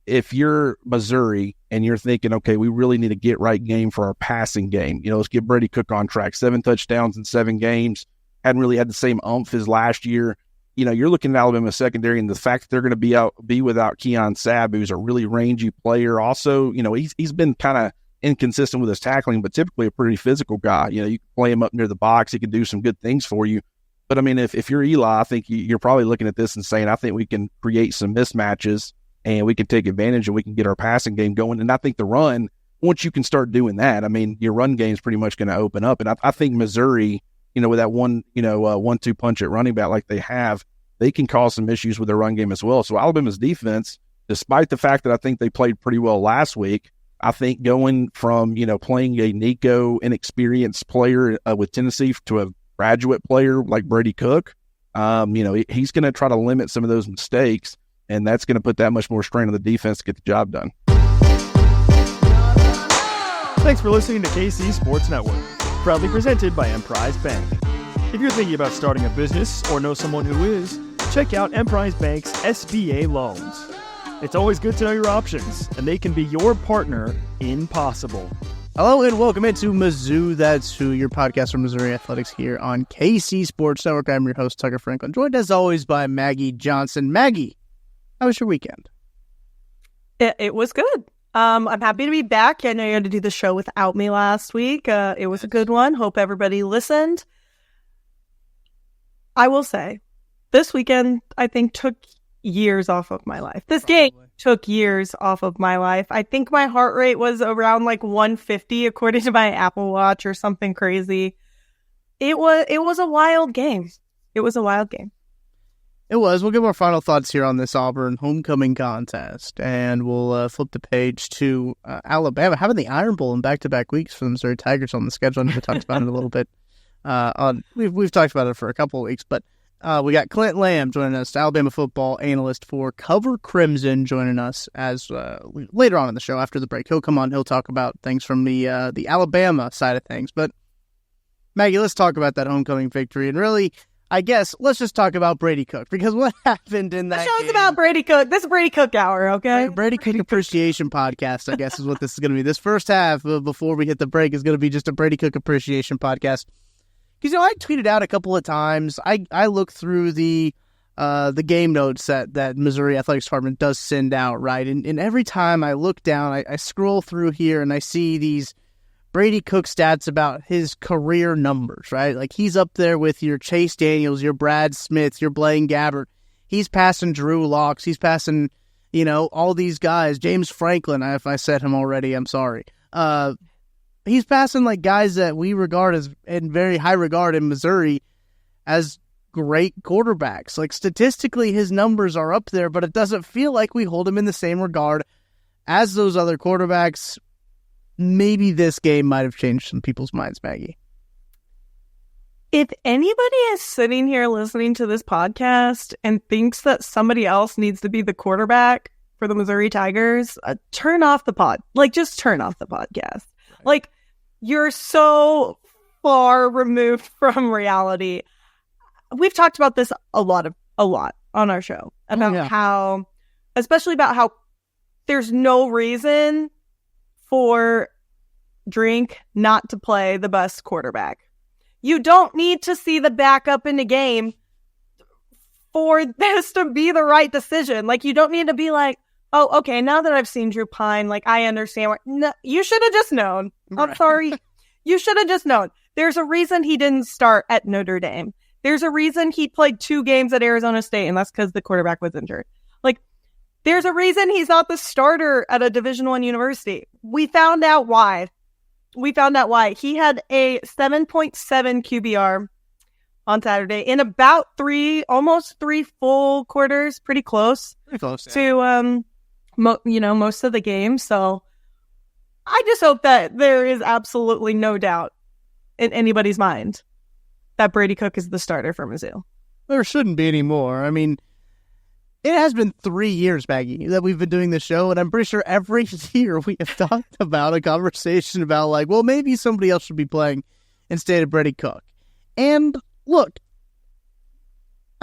if you're Missouri and you're thinking, okay, we really need a get-right game for our passing game, let's get Brady Cook on track. 7 touchdowns in 7 games. Hadn't really had the same oomph as last year. You're looking at Alabama secondary, and the fact that they're going to be without Keon Sabb, who's a really rangy player. Also, he's been kind of inconsistent with his tackling, but typically a pretty physical guy. You can play him up near the box. He can do some good things for you. But, if you're Eli, I think you're probably looking at this and saying, I think we can create some mismatches and we can take advantage and we can get our passing game going. And I think the run, once you can start doing that, your run game is pretty much going to open up. And I think Missouri, with that 1-2 punch at running back like they have, they can cause some issues with their run game as well. So Alabama's defense, despite the fact that I think they played pretty well last week, I think going from, playing a Nico inexperienced player with Tennessee to a graduate player like Brady Cook, he's going to try to limit some of those mistakes, and that's going to put that much more strain on the defense to get the job done. Thanks for listening to KC Sports Network, proudly presented by Emprise Bank. If you're thinking about starting a business or know someone who is, check out Emprise Bank's SBA loans. It's always good to know your options, and they can be your partner in possible. Hello and welcome into Mizzou That's Who, your podcast from Missouri Athletics here on KC Sports Network. I'm your host, Tucker Franklin, joined as always by Maggie Johnson. Maggie, how was your weekend? It was good. I'm happy to be back. I know you had to do the show without me last week. It was a good one. Hope everybody listened. I will say, this weekend, I think, took years off of my life. This game took years off of my life. I think my heart rate was around 150 according to my Apple Watch or something crazy. It was a wild game. It was a wild game. It was. We'll give our final thoughts here on this Auburn homecoming contest, and we'll flip the page to Alabama having the Iron Bowl in back-to-back weeks for the Missouri Tigers on the schedule. I know we talked about it a little bit. We've talked about it for a couple of weeks, but we got Clint Lamb joining us, Alabama football analyst for Cover Crimson, joining us as later on in the show after the break. He'll come on. He'll talk about things from the Alabama side of things. But Maggie, let's talk about that homecoming victory, and really, I guess let's just talk about Brady Cook, because what happened in that The show's game, about Brady Cook. This is Brady Cook hour, okay? Brady Cook appreciation podcast, I guess, is what this is going to be. This first half before we hit the break is going to be just a Brady Cook appreciation podcast. Because, I tweeted out a couple of times. I looked through the game notes that Missouri Athletics Department does send out, right? And every time I look down, I scroll through here and I see these Brady Cook stats about his career numbers, right? Like, he's up there with your Chase Daniels, your Brad Smith, your Blaine Gabbert. He's passing Drew Locks. He's passing, all these guys. James Franklin, if I said him already, I'm sorry. He's passing guys that we regard as in very high regard in Missouri as great quarterbacks. Statistically, his numbers are up there, but it doesn't feel like we hold him in the same regard as those other quarterbacks. Maybe this game might have changed some people's minds, Maggie. If anybody is sitting here listening to this podcast and thinks that somebody else needs to be the quarterback for the Missouri Tigers, turn off the pod. Just turn off the podcast. You're so far removed from reality. We've talked about this a lot on our show about how, especially about how there's no reason for Drink not to play the best quarterback. You don't need to see the backup in the game for this to be the right decision. You don't need to be oh, okay, now that I've seen Drew Pine, I understand what... No, you should have just known. I'm sorry. You should have just known. There's a reason he didn't start at Notre Dame. There's a reason he played 2 games at Arizona State, and that's because the quarterback was injured. There's a reason he's not the starter at a Division I university. We found out why. He had a 7.7 QBR on Saturday in about almost 3 full quarters. Pretty close. To most of the game. So I just hope that there is absolutely no doubt in anybody's mind that Brady Cook is the starter for Mizzou. There shouldn't be any more. It has been 3 years, Maggie, that we've been doing this show, and I'm pretty sure every year we have talked about a conversation about maybe somebody else should be playing instead of Brady Cook. And look,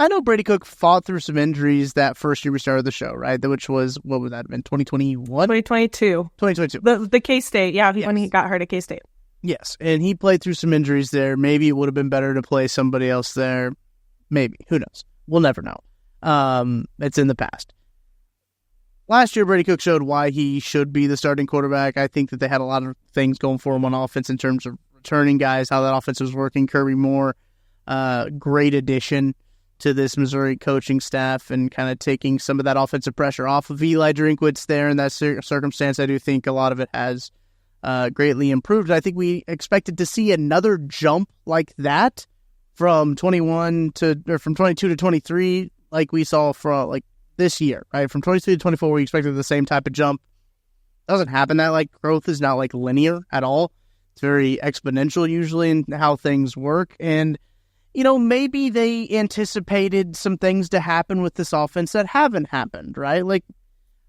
I know Brady Cook fought through some injuries that first year we started the show, right? Which was, what would that have been, 2021? 2022. 2022. The K-State, when he got hurt at K-State. Yes, and he played through some injuries there. Maybe it would have been better to play somebody else there. Maybe. Who knows? We'll never know. It's in the past. Last year, Brady Cook showed why he should be the starting quarterback. I think that they had a lot of things going for him on offense in terms of returning guys, how that offense was working. Kirby Moore, great addition to this Missouri coaching staff and kind of taking some of that offensive pressure off of Eli Drinkwitz there in that circumstance. I do think a lot of it has greatly improved. I think we expected to see another jump like that from 22 to 23, like we saw from this year, right? From 23 to 24, we expected the same type of jump. Doesn't happen that growth is not linear at all. It's very exponential usually in how things work. And, maybe they anticipated some things to happen with this offense that haven't happened, right?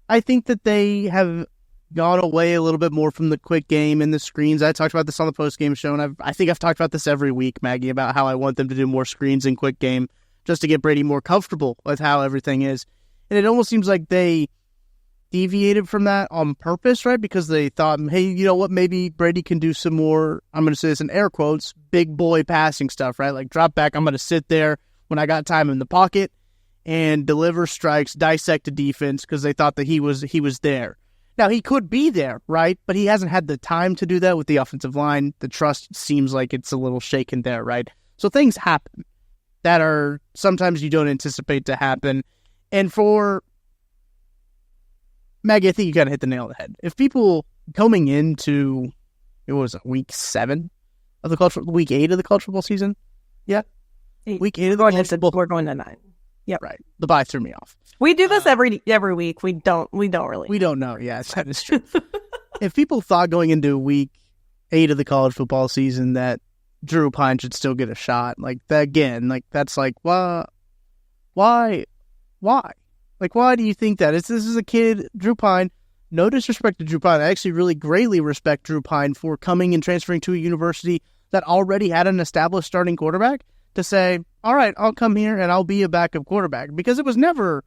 I think that they have gone away a little bit more from the quick game and the screens. I talked about this on the post-game show, and I think I've talked about this every week, Maggie, about how I want them to do more screens and quick game just to get Brady more comfortable with how everything is. And it almost seems like they deviated from that on purpose, right? Because they thought, hey, you know what, maybe Brady can do some more, I'm going to say this in air quotes, big boy passing stuff, right? Drop back, I'm going to sit there when I got time in the pocket and deliver strikes, dissect a defense, because they thought that he was there. Now, he could be there, right? But he hasn't had the time to do that with the offensive line. The trust seems like it's a little shaken there, right? So things happen that are sometimes you don't anticipate to happen. And for Maggie, I think you kind of hit the nail on the head. If people coming into, week 7 of the week 8 of the college football season? Yeah. Week 8 of the college football. We're going to 9. Yep. Right. The bye threw me off. We do this every week. We don't really. We don't know. Yes, that is true. If people thought going into week 8 of the college football season that Drew Pine should still get a shot, that's why? Why do you think that? This is a kid, Drew Pine. No disrespect to Drew Pine. I actually really greatly respect Drew Pine for coming and transferring to a university that already had an established starting quarterback to say, all right, I'll come here and I'll be a backup quarterback. Because it was never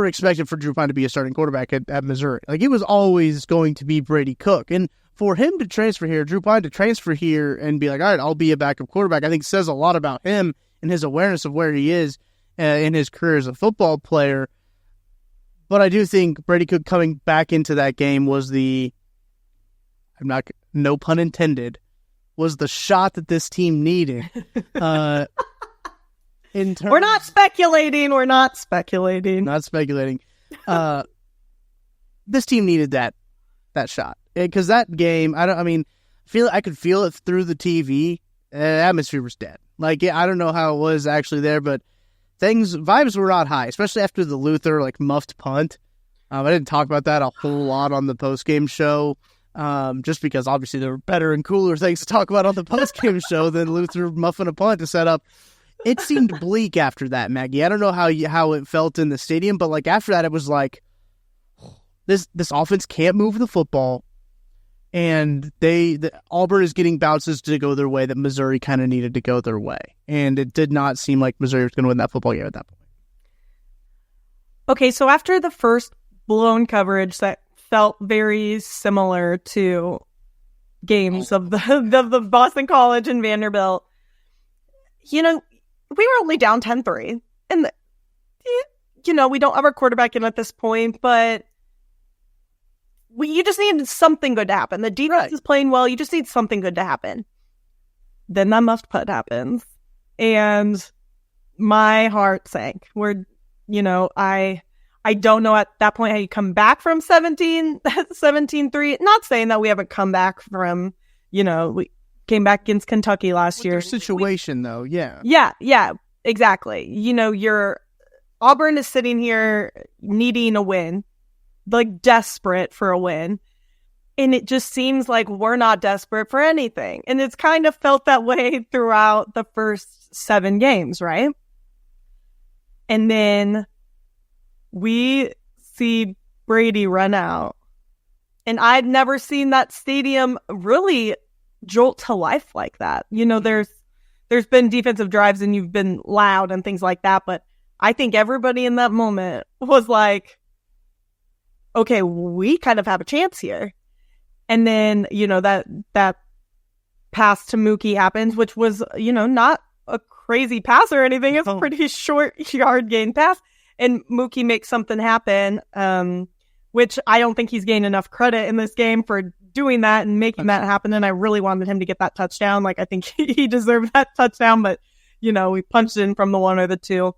expected for Drew Pine to be a starting quarterback at Missouri. It was always going to be Brady Cook. And for him to transfer here, Drew Pine to transfer here and be all right, I'll be a backup quarterback, I think says a lot about him and his awareness of where he is in his career as a football player. But I do think Brady Cook coming back into that game was no pun intended, was the shot that this team needed. We're not speculating. Not speculating. This team needed that shot. Because that game, I could feel it through the TV. The atmosphere was dead. I don't know how it was actually there, but vibes were not high, especially after the Luther muffed punt. I didn't talk about that a whole lot on the post-game show, just because obviously there were better and cooler things to talk about on the post-game show than Luther muffing a punt to set up. It seemed bleak after that, Maggie. I don't know how it felt in the stadium, but after that it was this offense can't move the football, and Auburn is getting bounces to go their way that Missouri kind of needed to go their way. And it did not seem like Missouri was going to win that football game at that point. Okay, so after the first blown coverage that felt very similar to games of the Boston College and Vanderbilt, we were only down 10-3. And, we don't have our quarterback in at this point, but you just need something good to happen. The defense is playing well. You just need something good to happen. Then that muffed putt happens. And my heart sank. I don't know at that point how you come back from 17-3. Not saying that we haven't come back from, we came back against Kentucky last year. Situation, though, yeah. Yeah, exactly. Auburn is sitting here needing a win. Desperate for a win. And it just seems like we're not desperate for anything. And it's kind of felt that way throughout the first 7 games, right? And then we see Brady run out. And I'd never seen that stadium really jolt to life like that. There's there's been defensive drives and you've been loud and things like that, but I think everybody in that moment was like, okay, we kind of have a chance here. And then, that pass to Mookie happens, which was, not a crazy pass or anything. It's a pretty short yard gain pass. And Mookie makes something happen, which I don't think he's gained enough credit in this game for doing that and making that happen. And I really wanted him to get that touchdown. Like, I think he deserved that touchdown, but, we punched in from the one or the two.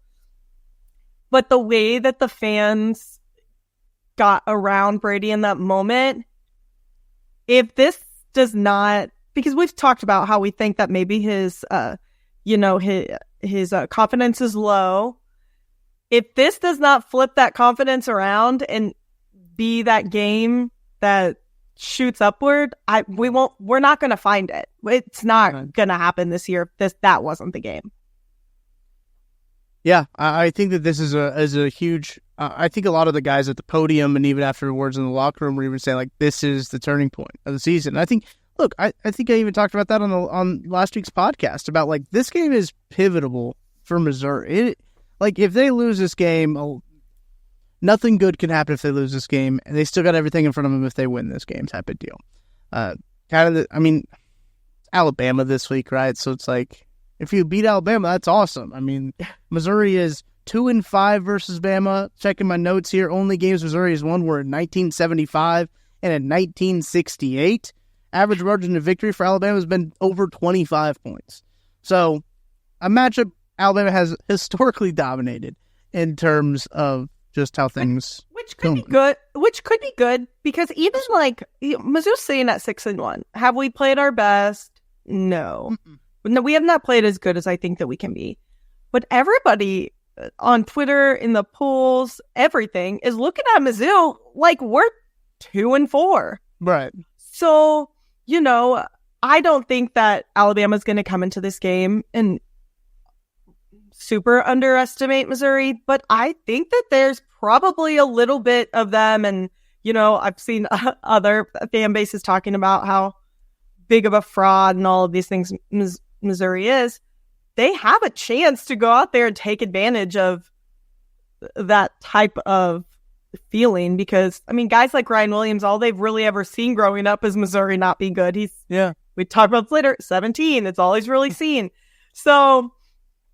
But the way that the fans got around Brady in that moment, if this does not, because we've talked about how we think that maybe his confidence is low. If this does not flip that confidence around and be that game that shoots upward, we're not going to find it. It's not going to happen this year if that wasn't the game. Yeah, I think that this is a huge. I think a lot of the guys at the podium and even afterwards in the locker room were even saying like, this is the turning point of the season. And I think, look, I think I even talked about that on last week's podcast about like this game is pivotal for Missouri. If they lose this game, nothing good can happen if they lose this game, and they still got everything in front of them if they win this game, type of deal. Alabama this week, right? So it's like, if you beat Alabama, that's awesome. I mean, Missouri is 2-5 versus Bama. Checking my notes here, only games Missouri has won were in 1975 and in 1968. Average margin of victory for Alabama has been over 25 points. So, a matchup Alabama has historically dominated in terms of just how things which could be good. Which could be good because even like Mizzou's sitting at 6-1. Have we played our best? No. No, we have not played as good as I think that we can be. But everybody on Twitter, in the polls, everything is looking at Mizzou like we're 2-4. Right. So, I don't think that Alabama's going to come into this game and super underestimate Missouri, but I think that there's probably a little bit of them. And, I've seen other fan bases talking about how big of a fraud and all of these things Missouri is. They have a chance to go out there and take advantage of that type of feeling because, guys like Ryan Williams, all they've really ever seen growing up is Missouri not be good. We talk about this later, 17. It's all he's really seen. So,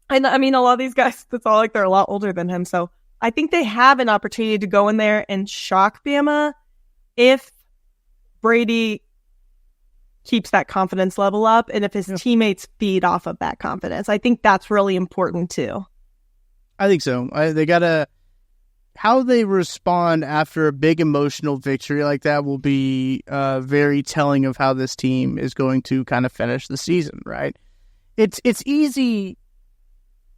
and a lot of these guys, it's all like they're a lot older than him. So I think they have an opportunity to go in there and shock Bama if Brady keeps that confidence level up and if his teammates feed off of that confidence. I think that's really important too. I think so. They gotta, how they respond after a big emotional victory like that will be very telling of how this team is going to kind of finish the season, right? It's easy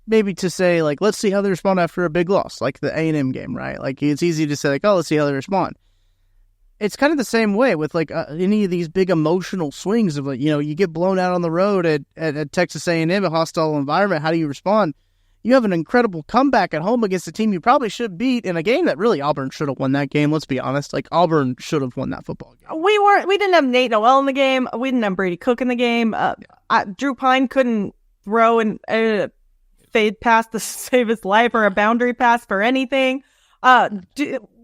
maybe to say, like, let's see how they respond after a big loss, like the A&M game, right? Like, it's easy to say, like, oh, let's see how they respond. It's kind of the same way with, like, any of these big emotional swings of, like, you get blown out on the road at Texas A&M, a hostile environment. How do you respond? You have an incredible comeback at home against a team you probably should beat in a game that really Auburn should have won that game. Let's be honest. Like, Auburn should have won that football game. We didn't have Nate Noel in the game. We didn't have Brady Cook in the game. Drew Pine couldn't throw a fade pass to save his life or a boundary pass for anything.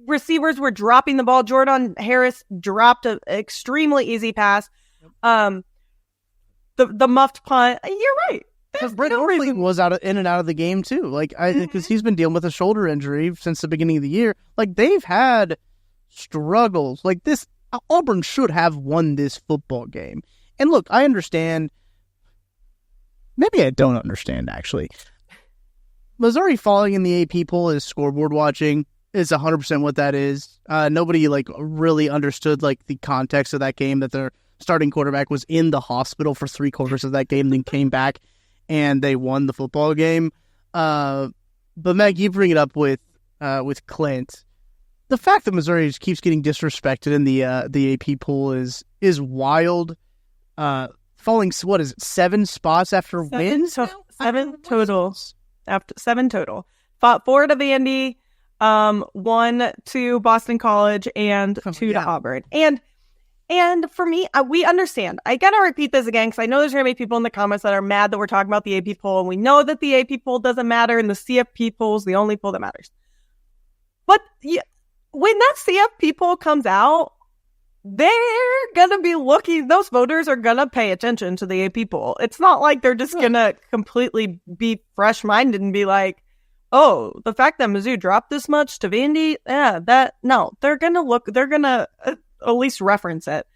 Receivers were dropping the ball. Jordan Harris dropped an extremely easy pass. The muffed punt. You're right. Because Brett Orley was in and out of the game too. Like, because he's been dealing with a shoulder injury since the beginning of the year. Like, they've had struggles. Like, this, Auburn should have won this football game. And look, I understand. Maybe I don't understand, actually. Missouri falling in the AP poll is scoreboard watching. Is 100% what that is. Nobody, like, really understood, like, the context of that game, that their starting quarterback was in the hospital for 3/4 of that game, then came back and they won the football game. But Meg, you bring it up with Clint. The fact that Missouri just keeps getting disrespected in the AP poll is wild. Falling, what is it, 7 spots after wins? 7 total. After 7 total. Fought 4 to Vandy, 1 to Boston College, and 2 to Auburn. And And for me, we understand. I got to repeat this again because I know there's going to be people in the comments that are mad that we're talking about the AP poll. And we know that the AP poll doesn't matter and the CFP poll is the only poll that matters. But when that CFP poll comes out, they're going to be looking, those voters are going to pay attention to the AP poll. It's not like they're just going to completely be fresh-minded and be like, oh, the fact that Mizzou dropped this much to Vandy, they're going to look, they're going to at least reference it.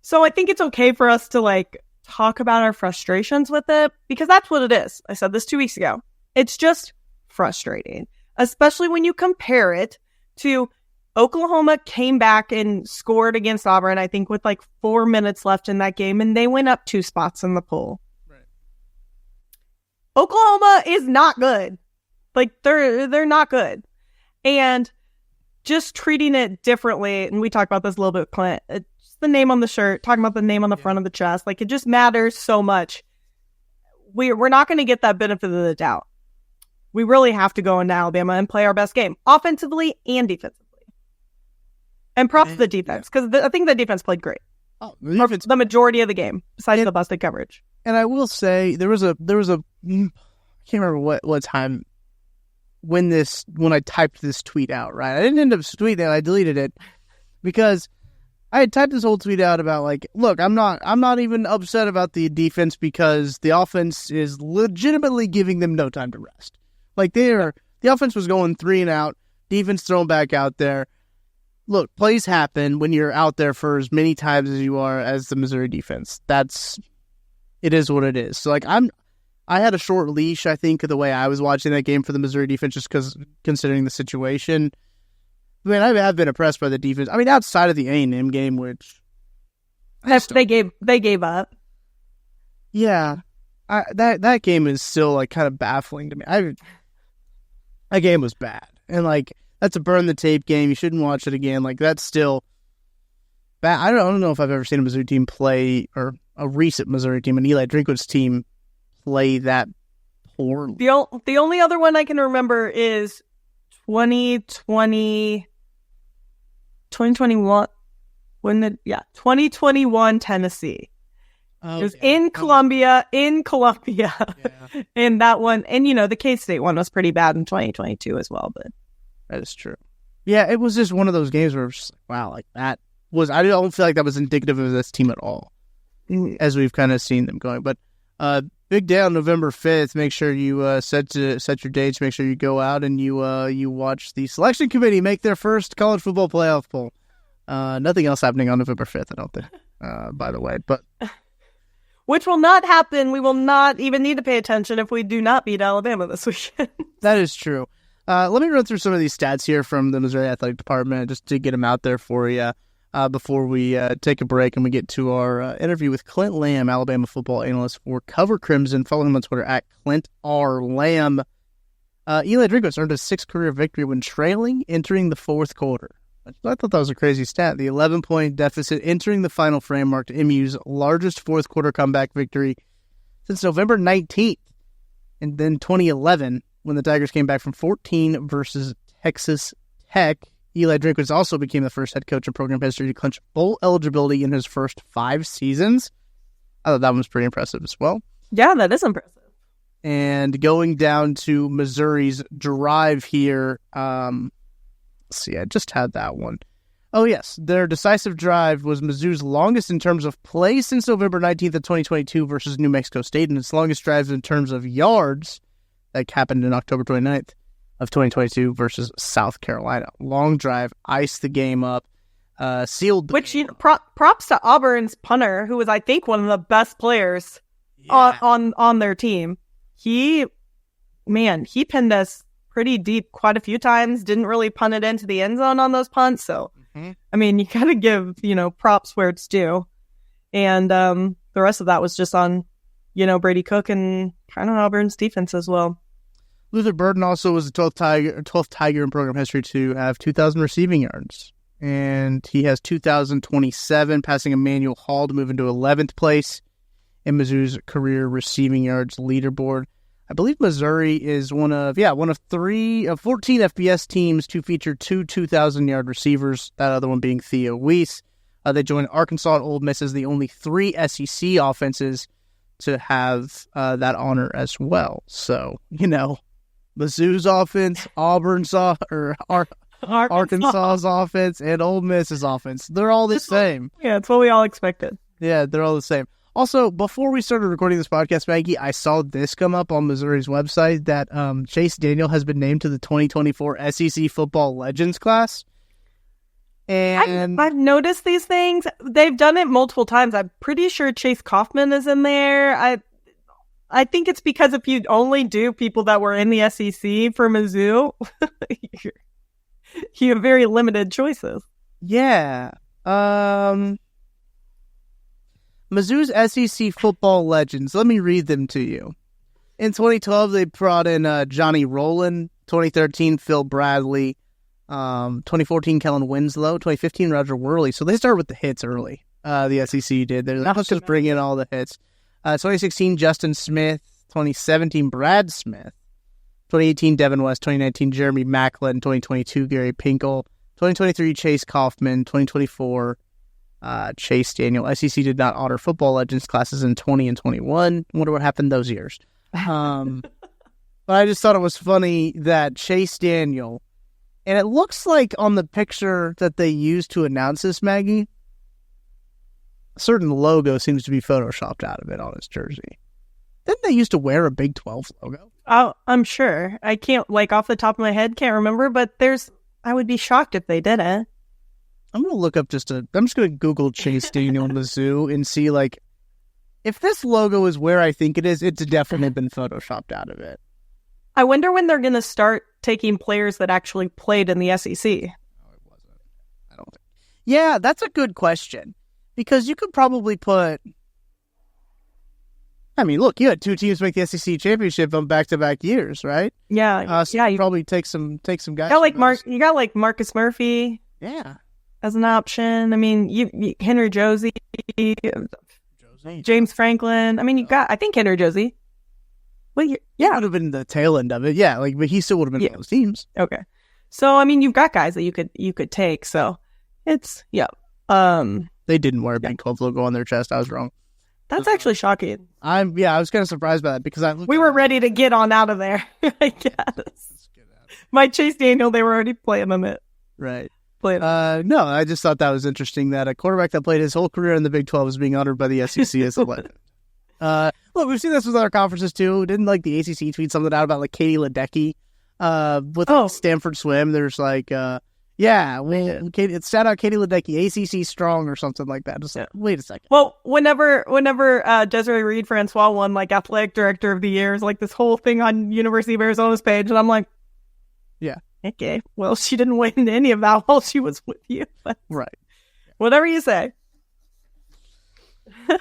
So I think it's okay for us to like talk about our frustrations with it because that's what it is. I said this 2 weeks ago. It's just frustrating, especially when you compare it to Oklahoma came back and scored against Auburn, I think with like 4 minutes left in that game, and they went up 2 spots in the poll. Right. Oklahoma is not good. Like they're not good. And just treating it differently, and we talked about this a little bit with Clint, it's the name on the shirt, talking about the name on the front of the chest, like it just matters so much. We're not going to get that benefit of the doubt. We really have to go into Alabama and play our best game, offensively and defensively. And props to the defense, because I think the defense played great. Oh, the majority of the game, besides the busted coverage. And I will say, there was a I can't remember what time, when I typed this tweet out, right? I didn't end up tweeting it, I deleted it, because I had typed this whole tweet out about like, look, I'm not even upset about the defense because the offense is legitimately giving them no time to rest. Like the offense was going 3 and out, defense thrown back out there. Look, plays happen when you're out there for as many times as you are as the Missouri defense. It is what it is. So like I had a short leash, I think, of the way I was watching that game for the Missouri defense, just because considering the situation. I mean, I have been impressed by the defense. I mean, outside of the A&M game, which they gave up. Yeah, that game is still like kind of baffling to me. That game was bad, and like that's a burn the tape game. You shouldn't watch it again. Like that's still bad. I don't know if I've ever seen a Missouri team play, or a recent Missouri team, an Eli Drinkwitz's team, play that poorly. The only other one I can remember is 2021 2021 Tennessee. It was in Columbia, and that one, and the K-State one was pretty bad in 2022 as well, but that is true. Yeah, it was just one of those games where it was just like, wow, like that was, I don't feel like that was indicative of this team at all, as we've kind of seen them going. But big day on November 5th. Make sure you set your dates. Make sure you go out and you watch the selection committee make their first college football playoff poll. Nothing else happening on November 5th, I don't think, by the way. But which will not happen. We will not even need to pay attention if we do not beat Alabama this weekend. That is true. Let me run through some of these stats here from the Missouri Athletic Department just to get them out there for you before we take a break and we get to our interview with Clint Lamb, Alabama football analyst for Cover Crimson. Follow him on Twitter at Clint R. Lamb. Eli Drinkwitz earned a 6th career victory when trailing entering the 4th quarter. I thought that was a crazy stat. The 11-point deficit entering the final frame marked MU's largest 4th quarter comeback victory since November 19th. And then 2011, when the Tigers came back from 14 versus Texas Tech. Eli Drinkwitz also became the first head coach in program history to clinch bowl eligibility in his first 5 seasons. I thought that one was pretty impressive as well. Yeah, that is impressive. And going down to Missouri's drive here, let's see, I just had that one. Oh, yes, their decisive drive was Mizzou's longest in terms of play since November 19th of 2022 versus New Mexico State, and its longest drive in terms of yards that happened in October 29th of 2022 versus South Carolina. Long drive, iced the game up, sealed the game up. Props to Auburn's punter, who was, I think, one of the best players on their team. He pinned us pretty deep quite a few times, didn't really punt it into the end zone on those punts. So, I mean, you got to give, props where it's due. And the rest of that was just on, Brady Cook and kind of Auburn's defense as well. Luther Burden also was the 12th Tiger in program history to have 2,000 receiving yards. And he has 2,027, passing Emmanuel Hall to move into 11th place in Mizzou's career receiving yards leaderboard. I believe Missouri is one of 14 FBS teams to feature 2 2,000-yard receivers, that other one being Theo Weiss. They joined Arkansas and Ole Miss as the only 3 SEC offenses to have that honor as well. So, Mizzou's offense, Arkansas's offense, and Ole Miss's offense. They're all the same. Yeah, it's what we all expected. Yeah, they're all the same. Also, before we started recording this podcast, Maggie, I saw this come up on Missouri's website that Chase Daniel has been named to the 2024 SEC Football Legends class. And I've noticed these things. They've done it multiple times. I'm pretty sure Chase Kaufman is in there. I think it's because if you only do people that were in the SEC for Mizzou, you have very limited choices. Yeah. Mizzou's SEC Football Legends. Let me read them to you. In 2012, they brought in Johnny Rowland. 2013, Phil Bradley. 2014, Kellen Winslow. 2015, Roger Worley. So they started with the hits early. The SEC did. Let's just bring in all the hits. 2016, Justin Smith. 2017, Brad Smith. 2018, Devin West. 2019, Jeremy Macklin. 2022, Gary Pinkel. 2023, Chase Kaufman. 2024, Chase Daniel. SEC did not honor football legends classes in 20 and 21. I wonder what happened those years. But I just thought it was funny that Chase Daniel, and it looks like on the picture that they used to announce this, Maggie, a certain logo seems to be photoshopped out of it on his jersey. Didn't they used to wear a Big 12 logo? Oh, I'm sure. I can't, off the top of my head, can't remember, but I would be shocked if they didn't. I'm going to look up I'm just going to Google Chase Daniel Mizzou and see, if this logo is where I think it is, it's definitely been photoshopped out of it. I wonder when they're going to start taking players that actually played in the SEC. No, it wasn't. I don't think. Yeah, that's a good question. Because you could probably put... I mean, look, you had 2 teams make the SEC championship on back-to-back years, right? Yeah. So you probably take some guys. You got Marcus Murphy. Yeah. As an option. I mean, you Henry Josie, James Franklin. I mean, you got, I think, Henry Josie. Well, yeah. It would have been the tail end of it. Yeah, but he still would have been on those teams. Okay. So, I mean, you've got guys that you could take. So, it's, yeah. They didn't wear a Big 12 logo on their chest. I was wrong. That's actually shocking. I was kind of surprised by that because we were ready to get on out of there. I guess. My Chase Daniel, they were already playing on it. Right. No, I just thought that was interesting that a quarterback that played his whole career in the Big 12 is being honored by the SEC as a legend. Look, we've seen this with other conferences too. Didn't the ACC tweet something out about Katie Ledecky with Stanford Swim? There's it's shout out Katie Ledecky, ACC strong or something like that. Just wait a second. Well, whenever Desiree Reed Francois won athletic director of the year, is this whole thing on University of Arizona's page, and I'm like, yeah. Okay, well, she didn't win any of that while she was with you. Right. Whatever you say. Yeah.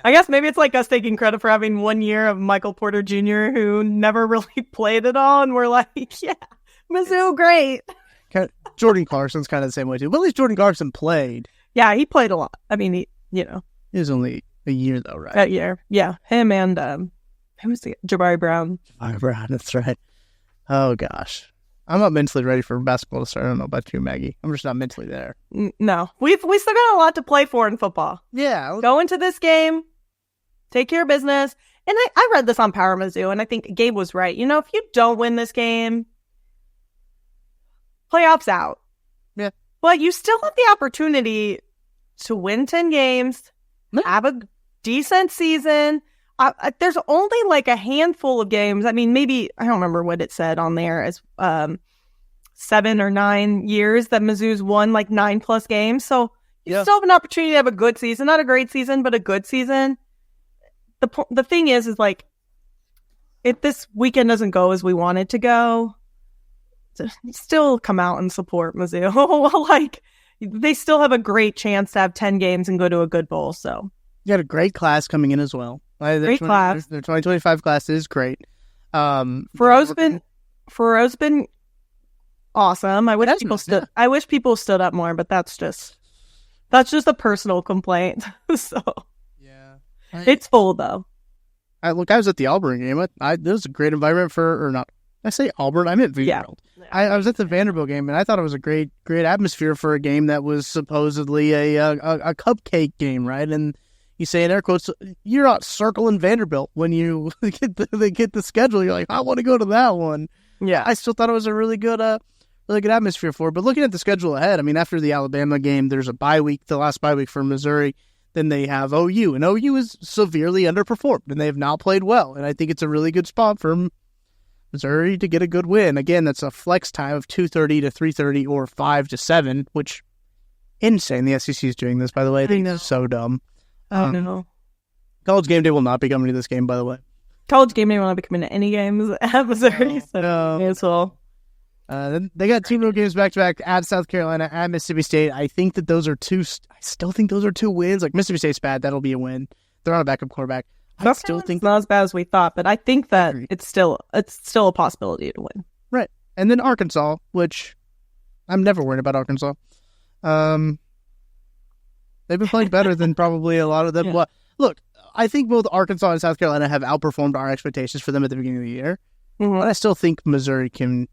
I guess maybe it's us taking credit for having 1 year of Michael Porter Jr., who never really played at all, and we're yeah, Mizzou, great. Jordan Clarkson's kind of the same way, too. But at least Jordan Clarkson played. Yeah, he played a lot. I mean, he was only a year, though, right? A year, yeah. Him and, who was Jabari Brown. Jabari Brown, that's right. Oh, gosh. I'm not mentally ready for basketball to start. I don't know about you, Maggie. I'm just not mentally there. No. We still got a lot to play for in football. Yeah. Go into this game, take care of business. And I read this on Power Mizzou, and I think Gabe was right. If you don't win this game, playoffs out. Yeah. But you still have the opportunity to win 10 games, have a decent season. There's only a handful of games. I mean, maybe, I don't remember what it said on there as 7 or 9 years that Mizzou's won 9+ games. So you still have an opportunity to have a good season. Not a great season, but a good season. The thing is if this weekend doesn't go as we want it to go, still come out and support Mizzou. They still have a great chance to have 10 games and go to a good bowl. So you got a great class coming in as well. Great class. Their 2025 class is great. Faro's been awesome. I wish people stood up more, but that's just a personal complaint. So yeah, it's full though. I was at the Auburn game. It was a great environment I say Auburn. I meant Vanderbilt. Yeah. I was at the Vanderbilt game, and I thought it was a great atmosphere for a game that was supposedly a cupcake game, right? And you say in air quotes, you're not circling Vanderbilt when you get the schedule. You're like, I want to go to that one. Yeah. I still thought it was a really good atmosphere for it. But looking at the schedule ahead, I mean, after the Alabama game, there's a bye week, the last bye week for Missouri. Then they have OU, and OU is severely underperformed, and they have not played well. And I think it's a really good spot for Missouri to get a good win. Again, that's a flex time of 2:30 to 3:30 or 5 to 7, which insane. The SEC is doing this, by the way. I think it's so dumb. I don't know. College game day will not be coming to this game, by the way. College game day will not be coming to any games at Missouri. No. As well. Then they got 2 more games back-to-back at South Carolina, at Mississippi State. I think that those are I still think those are 2 wins. Like, Mississippi State's bad. That'll be a win. They're on a backup quarterback. I still think not as bad as we thought, but I think that it's still a possibility to win. Right. And then Arkansas, which I'm never worried about Arkansas. They've been playing better than probably a lot of them. Yeah. Well, look, I think both Arkansas and South Carolina have outperformed our expectations for them at the beginning of the year. Mm-hmm. But I still think Missouri can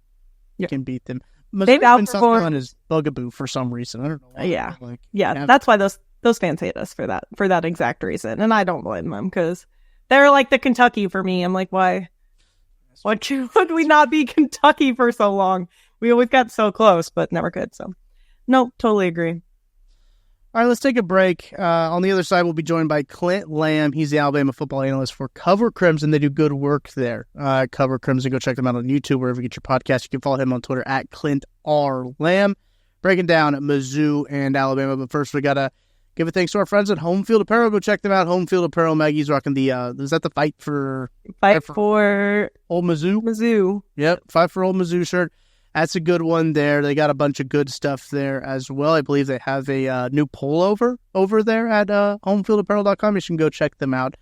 beat them. Missouri and South Carolina's bugaboo for some reason. I don't know why. That's why those fans hate us for that exact reason, and I don't blame them because they're like the Kentucky for me. I'm like, why would we not be Kentucky for so long? We always got so close, but never could. So, no, totally agree. All right, let's take a break. On the other side, we'll be joined by Clint Lamb. He's the Alabama football analyst for Cover Crimson. They do good work there. Cover Crimson. Go check them out on YouTube, wherever you get your podcast. You can follow him on Twitter at Clint R. Lamb. Breaking down Mizzou and Alabama. But first, we got to give a thanks to our friends at Home Field Apparel. Go check them out. Home Field Apparel. Maggie's rocking the, is that the Fight for Old Mizzou? Mizzou. Yep, Fight for Old Mizzou shirt. That's a good one there. They got a bunch of good stuff there as well. I believe they have a new pullover over there at homefieldapparel.com. You can go check them out.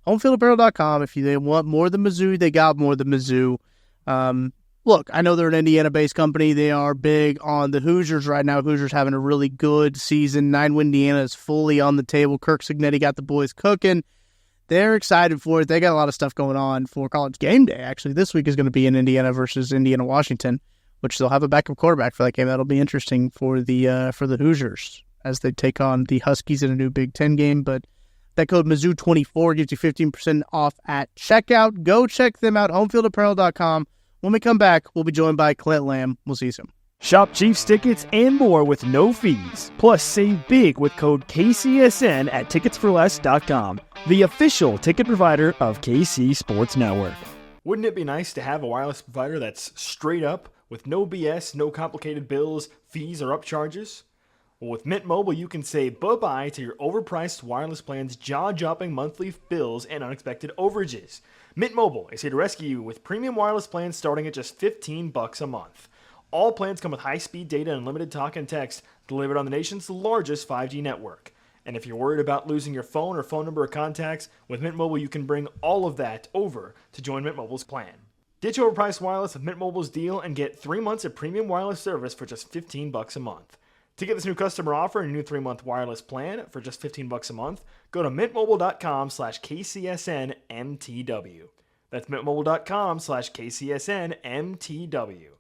Homefieldapparel.com. If they want more than Mizzou, they got more than Mizzou. Look, I know they're an Indiana-based company. They are big on the Hoosiers right now. Hoosiers having a really good season. 9-win Indiana is fully on the table. Kirk Cignetti got the boys cooking. They're excited for it. They got a lot of stuff going on for College Game Day, actually. This week is going to be in Indiana versus Indiana-Washington, which they'll have a backup quarterback for that game. That'll be interesting for the Hoosiers as they take on the Huskies in a new Big Ten game. But that code Mizzou24 gives you 15% off at checkout. Go check them out, homefieldapparel.com. When we come back, we'll be joined by Clint Lamb. We'll see you soon. Shop Chiefs tickets and more with no fees. Plus, save big with code KCSN at ticketsforless.com, the official ticket provider of KC Sports Network. Wouldn't it be nice to have a wireless provider that's straight up, with no BS, no complicated bills, fees, or upcharges? Well, with Mint Mobile, you can say bye-bye to your overpriced wireless plans, jaw-dropping monthly bills, and unexpected overages. Mint Mobile is here to rescue you with premium wireless plans starting at just $15 a month. All plans come with high-speed data and unlimited talk and text delivered on the nation's largest 5G network. And if you're worried about losing your phone or phone number or contacts, with Mint Mobile you can bring all of that over to join Mint Mobile's plan. Ditch overpriced wireless with Mint Mobile's deal and get 3 months of premium wireless service for just $15 a month. To get this new customer offer and a new 3-month wireless plan for just $15 a month, go to mintmobile.com/KCSNMTW. That's mintmobile.com/KCSNMTW.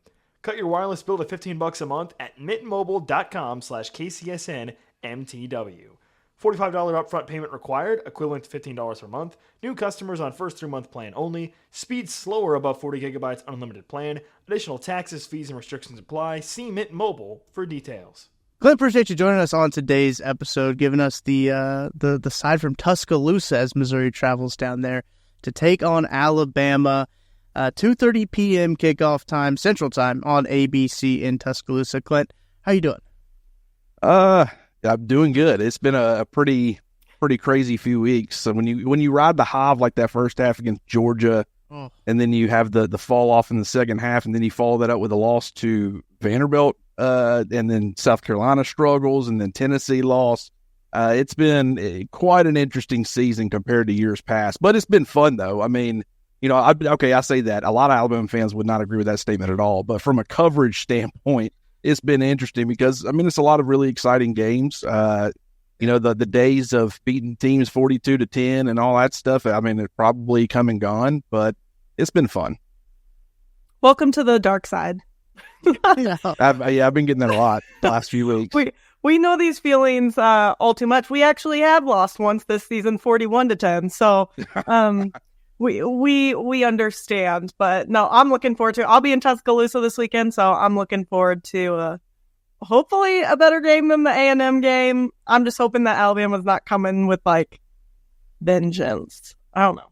Cut your wireless bill to $15 a month at mintmobile.com/KCSNMTW. $45 upfront payment required, equivalent to $15 per month. New customers on first 3-month plan only. Speed slower above 40 gigabytes unlimited plan. Additional taxes, fees, and restrictions apply. See Mint Mobile for details. Clint, appreciate you joining us on today's episode, giving us the side from Tuscaloosa as Missouri travels down there to take on Alabama. 2:30 p.m. kickoff time, Central Time on ABC in Tuscaloosa. Clint, how you doing? I'm doing good. It's been a pretty crazy few weeks. So when you ride the high of like that first half against Georgia, and then you have the fall off in the second half, and then you follow that up with a loss to Vanderbilt, and then South Carolina struggles, and then Tennessee lost. It's been quite an interesting season compared to years past, but it's been fun though. I mean, I say that. A lot of Alabama fans would not agree with that statement at all, but from a coverage standpoint, it's been interesting because, I mean, it's a lot of really exciting games. The days of beating teams 42-10 and all that stuff, I mean, it's probably come and gone, but it's been fun. Welcome to the dark side. I've been getting that a lot the last few weeks. We know these feelings all too much. We actually have lost once this season, 41-10. So we understand. But no, I'm looking forward to it. I'll be in Tuscaloosa this weekend, so I'm looking forward to hopefully a better game than the A&M game. I'm just hoping that Alabama's not coming with like vengeance. I don't know.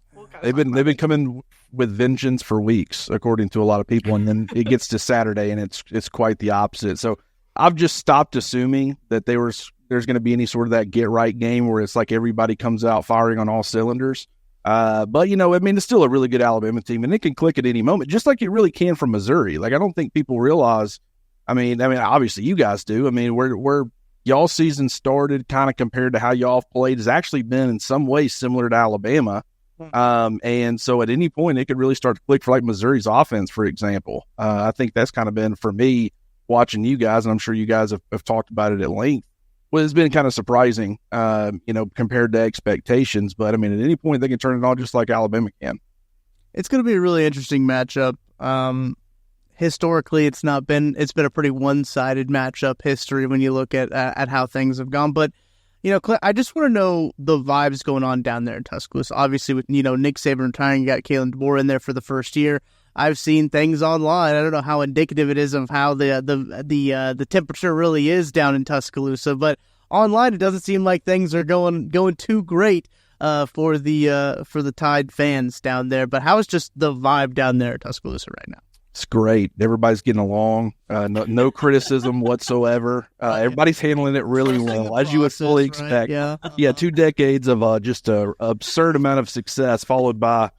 They've been coming with vengeance for weeks, according to a lot of people, and then it gets to Saturday and it's quite the opposite. So I've just stopped assuming that there's going to be any sort of that get right game where it's like everybody comes out firing on all cylinders. But it's still a really good Alabama team, and it can click at any moment, just like it really can from Missouri. Like I don't think people realize. I mean, obviously you guys do. I mean, where y'all season started, kind of compared to how y'all played, has actually been in some ways similar to Alabama. And so at any point it could really start to click for like Missouri's offense, for example. I think that's kind of been for me watching you guys, and I'm sure you guys have talked about it at length. Well, it's been kind of surprising, compared to expectations. But I mean, at any point they can turn it on just like Alabama can. It's going to be a really interesting matchup. Historically, it's been a pretty one-sided matchup history when you look at how things have gone. But Clint, I just want to know the vibes going on down there in Tuscaloosa. Obviously, with Nick Saban retiring, you got Kalen DeBoer in there for the first year. I've seen things online. I don't know how indicative it is of how the temperature really is down in Tuscaloosa, but online it doesn't seem like things are going too great for the Tide fans down there. But how is just the vibe down there in Tuscaloosa right now? It's great. Everybody's getting along. No criticism whatsoever. Everybody's handling it really well, as you would fully expect. Right? Yeah. 2 decades of just an absurd amount of success, followed by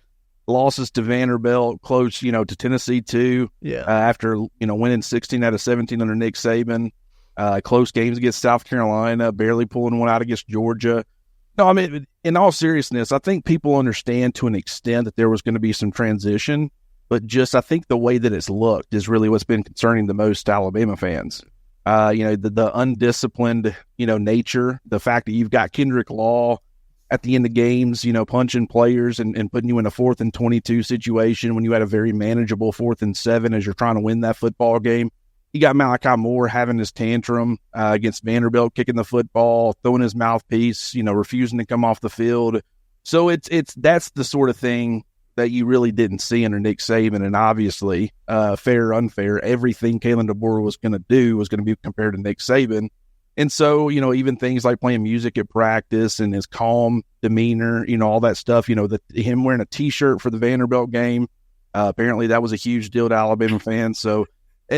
losses to Vanderbilt, close, to Tennessee too. Yeah. After winning 16 out of 17 under Nick Saban, close games against South Carolina, barely pulling one out against Georgia. No, I mean, in all seriousness, I think people understand to an extent that there was going to be some transition. But just, I think the way that it's looked is really what's been concerning the most Alabama fans. The undisciplined, nature, the fact that you've got Kendrick Law at the end of games, punching players and putting you in a 4th and 22 situation when you had a very manageable 4th and 7 as you're trying to win that football game. You got Malachi Moore having his tantrum against Vanderbilt, kicking the football, throwing his mouthpiece, refusing to come off the field. So that's the sort of thing that you really didn't see under Nick Saban, and obviously, fair or unfair, everything Kalen DeBoer was going to do was going to be compared to Nick Saban. And so, even things like playing music at practice and his calm demeanor, all that stuff, him wearing a T-shirt for the Vanderbilt game, apparently that was a huge deal to Alabama fans. So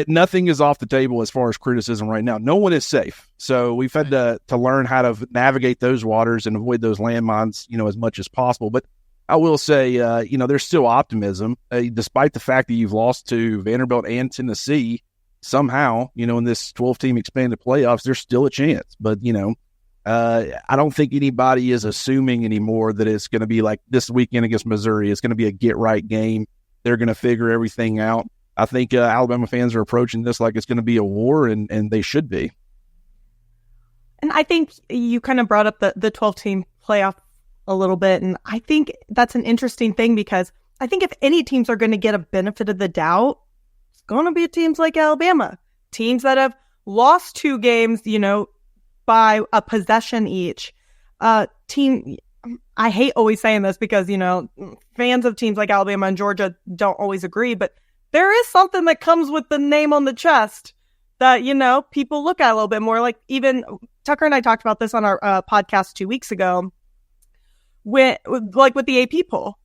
nothing is off the table as far as criticism right now. No one is safe. So we've had to learn how to navigate those waters and avoid those landmines, as much as possible. But I will say, there's still optimism, despite the fact that you've lost to Vanderbilt and Tennessee. Somehow, in this 12-team expanded playoffs, there's still a chance. But, I don't think anybody is assuming anymore that it's going to be like this weekend against Missouri. It's going to be a get-right game. They're going to figure everything out. I think Alabama fans are approaching this like it's going to be a war, and they should be. And I think you kind of brought up the 12-team playoff a little bit, and I think that's an interesting thing because I think if any teams are going to get a benefit of the doubt, it's going to be teams like Alabama, teams that have lost 2 games, by a possession each. Team, I hate always saying this because, fans of teams like Alabama and Georgia don't always agree, but there is something that comes with the name on the chest that, people look at a little bit more. Like even Tucker and I talked about this on our podcast 2 weeks ago. With the AP poll,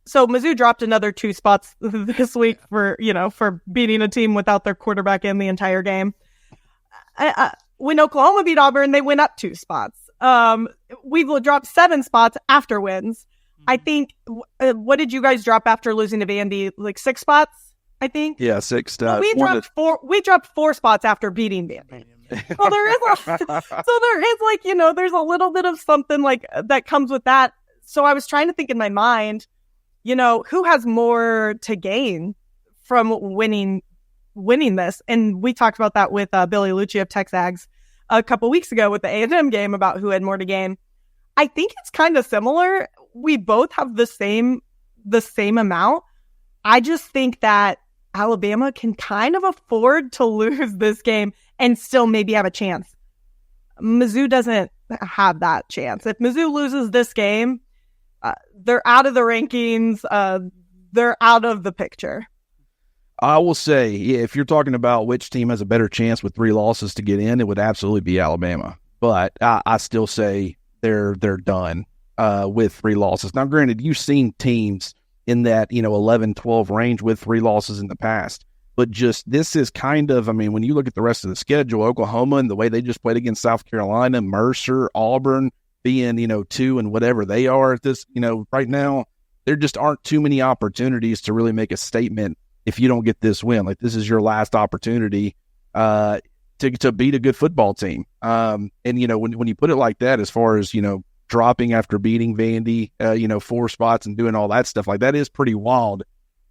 so Mizzou dropped another 2 spots this week for beating a team without their quarterback in the entire game. When Oklahoma beat Auburn, they went up 2 spots. We've dropped 7 spots after wins. I think. What did you guys drop after losing to Vandy? 6 spots, I think. Yeah, 6 spots. Well, we dropped 4. We dropped 4 spots after beating Vandy. Well, there is there's a little bit of something like that comes with that. So I was trying to think in my mind, who has more to gain from winning this? And we talked about that with Billy Lucci of Texags a couple weeks ago with the A&M game about who had more to gain. I think it's kind of similar. We both have the same amount, I just think that Alabama can kind of afford to lose this game and still maybe have a chance. Mizzou doesn't have that chance. If Mizzou loses this game, they're out of the rankings. They're out of the picture. I will say, if you're talking about which team has a better chance with 3 losses to get in, it would absolutely be Alabama. But I still say they're done with 3 losses. Now, granted, you've seen teams in that 11-12 range with 3 losses in the past. But just this is kind of, when you look at the rest of the schedule, Oklahoma and the way they just played against South Carolina, Mercer, Auburn being 2 and whatever they are at this, right now, there just aren't too many opportunities to really make a statement if you don't get this win. Like, this is your last opportunity to beat a good football team. And when you put it like that, as far as dropping after beating Vandy 4 spots and doing all that stuff, like, that is pretty wild.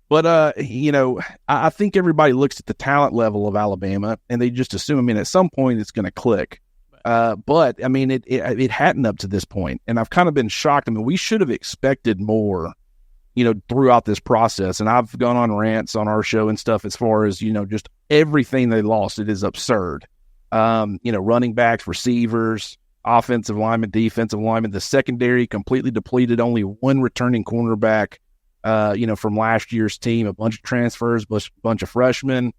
But I think everybody looks at the talent level of Alabama and they just assume at some point it's going to click. But it hadn't up to this point, and I've kind of been shocked. We should have expected more throughout this process. And I've gone on rants on our show and stuff as far as, just everything they lost. It is absurd. Running backs, receivers, offensive linemen, defensive linemen, the secondary completely depleted, only 1 returning cornerback, from last year's team, a bunch of transfers, bunch of freshmen,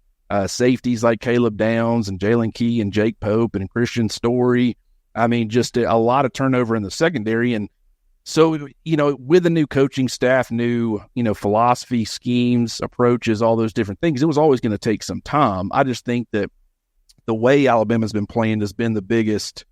safeties like Caleb Downs and Jalen Key and Jake Pope and Christian Story. Just a lot of turnover in the secondary. And so, with the new coaching staff, new, philosophy, schemes, approaches, all those different things, it was always going to take some time. I just think that the way Alabama's been playing has been the biggest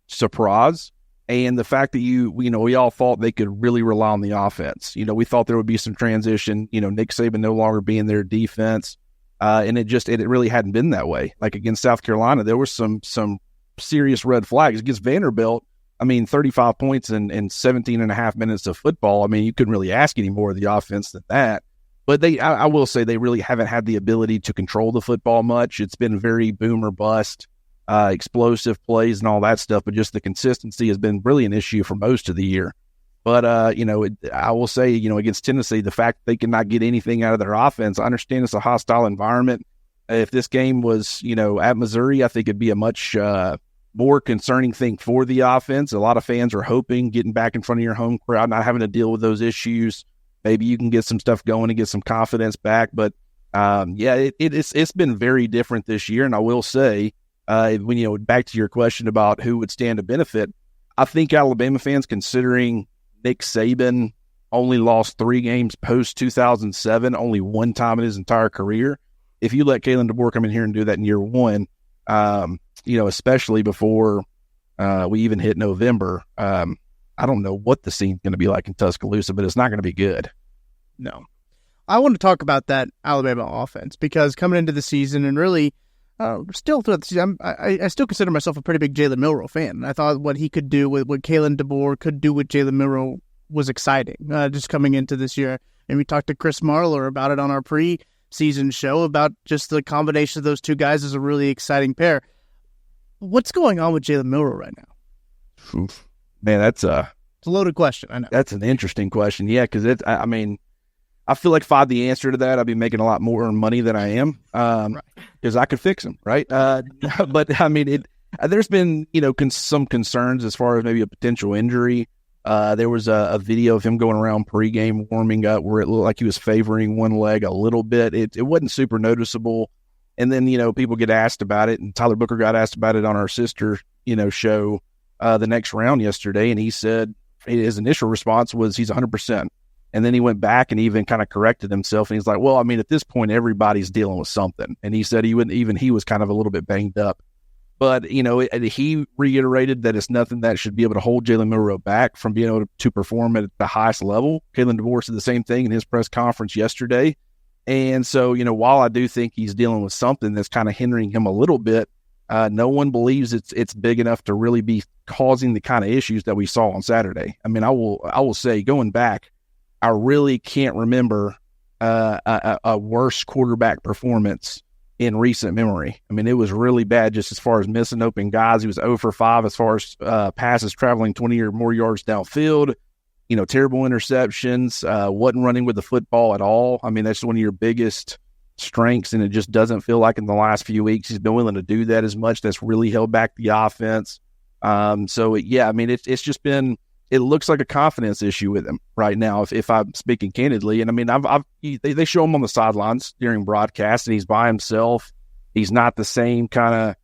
surprise. And the fact that we all thought they could really rely on the offense. We thought there would be some transition, Nick Saban no longer being their defense. And it really hadn't been that way. Like against South Carolina, there were some serious red flags. Against Vanderbilt, 35 points in 17 and a half minutes of football. You couldn't really ask any more of the offense than that. But I will say they really haven't had the ability to control the football much. It's been very boom or bust, explosive plays and all that stuff. But just the consistency has been really an issue for most of the year. But, I will say, against Tennessee, the fact that they cannot get anything out of their offense, I understand it's a hostile environment. If this game was, at Missouri, I think it'd be a much more concerning thing for the offense. A lot of fans are hoping getting back in front of your home crowd, not having to deal with those issues. Maybe you can get some stuff going and get some confidence back. But, it's been very different this year. And I will say, when, back to your question about who would stand to benefit, I think Alabama fans, considering Nick Saban only lost 3 games post 2007, only 1 time in his entire career. If you let Kalen DeBoer come in here and do that in year 1, especially before we even hit November, I don't know what the scene's going to be like in Tuscaloosa, but it's not going to be good. No. I want to talk about that Alabama offense because coming into the season and really still throughout the season, I still consider myself a pretty big Jalen Milroe fan. I thought what he could do with what Kalen DeBoer could do with Jalen Milroe was exciting just coming into this year. And we talked to Chris Marler about it on our pre-season show about just the combination of those two guys is a really exciting pair. What's going on with Jalen Milroe right now? Oof. Man, it's a loaded question. I know. That's an interesting question. Yeah, because I feel like if I had the answer to that, I'd be making a lot more money than I am because I could fix them, right? But, there's been, some concerns as far as maybe a potential injury. There was a video of him going around pregame warming up where it looked like he was favoring one leg a little bit. It wasn't super noticeable. And then, people get asked about it, and Tyler Booker got asked about it on our sister, show the next round yesterday, and he said his initial response was he's 100%. And then he went back and even kind of corrected himself. And he's like, well, at this point, everybody's dealing with something. And he said he was kind of a little bit banged up. But, he reiterated that it's nothing that should be able to hold Jalen Milroe back from being able to perform at the highest level. Kalen DeBoer said the same thing in his press conference yesterday. And so, while I do think he's dealing with something that's kind of hindering him a little bit, no one believes it's big enough to really be causing the kind of issues that we saw on Saturday. I will say, going back, I really can't remember a worse quarterback performance in recent memory. It was really bad just as far as missing open guys. He was 0 for 5 as far as passes traveling 20 or more yards downfield. terrible interceptions, wasn't running with the football at all. I mean, that's one of your biggest strengths, and it just doesn't feel like in the last few weeks he's been willing to do that as much. That's really held back the offense. It's just been, it looks like a confidence issue with him right now, if I'm speaking candidly. And I mean, they show him on the sidelines during broadcast, and he's by himself. He's not the same kind of,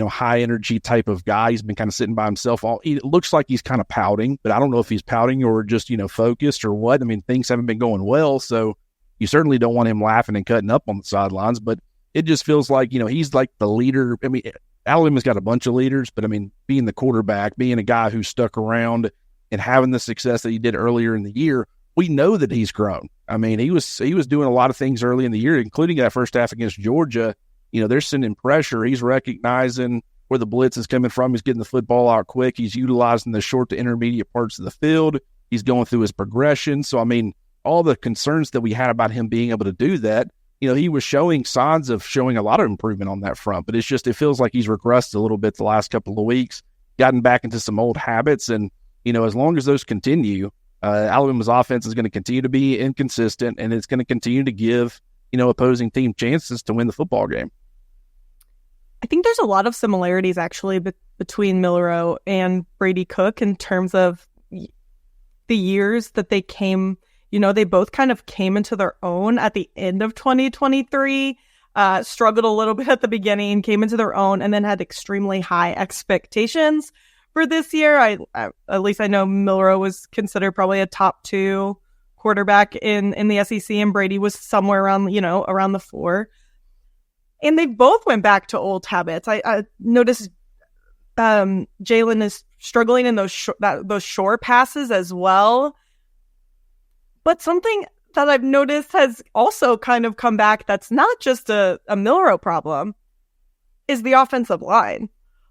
high energy type of guy. He's been kind of sitting by himself. It looks like he's kind of pouting, but I don't know if he's pouting or just, focused or what. I mean, things haven't been going well, so you certainly don't want him laughing and cutting up on the sidelines, but it just feels like, he's like the leader. I mean, Alabama's got a bunch of leaders, but I mean, being the quarterback, being a guy who stuck around and having the success that he did earlier in the year, we know that he's grown. I mean, he was doing a lot of things early in the year, including that first half against Georgia. They're sending pressure. He's recognizing where the blitz is coming from. He's getting the football out quick. He's utilizing the short to intermediate parts of the field. He's going through his progression. So, I mean, all the concerns that we had about him being able to do that, he was showing signs of showing a lot of improvement on that front. But it feels like he's regressed a little bit the last couple of weeks, gotten back into some old habits. And, as long as those continue, Alabama's offense is going to continue to be inconsistent, and it's going to continue to give, opposing team chances to win the football game. I think there's a lot of similarities actually between Milroe and Brady Cook in terms of the years that they came. They both kind of came into their own at the end of 2023, struggled a little bit at the beginning, came into their own, and then had extremely high expectations for this year. At least I know Milroe was considered probably a top 2 quarterback in the SEC, and Brady was somewhere around the 4. And they both went back to old habits. I noticed Jalen is struggling in those short passes as well. But something that I've noticed has also kind of come back that's not just a Milroe problem is the offensive line.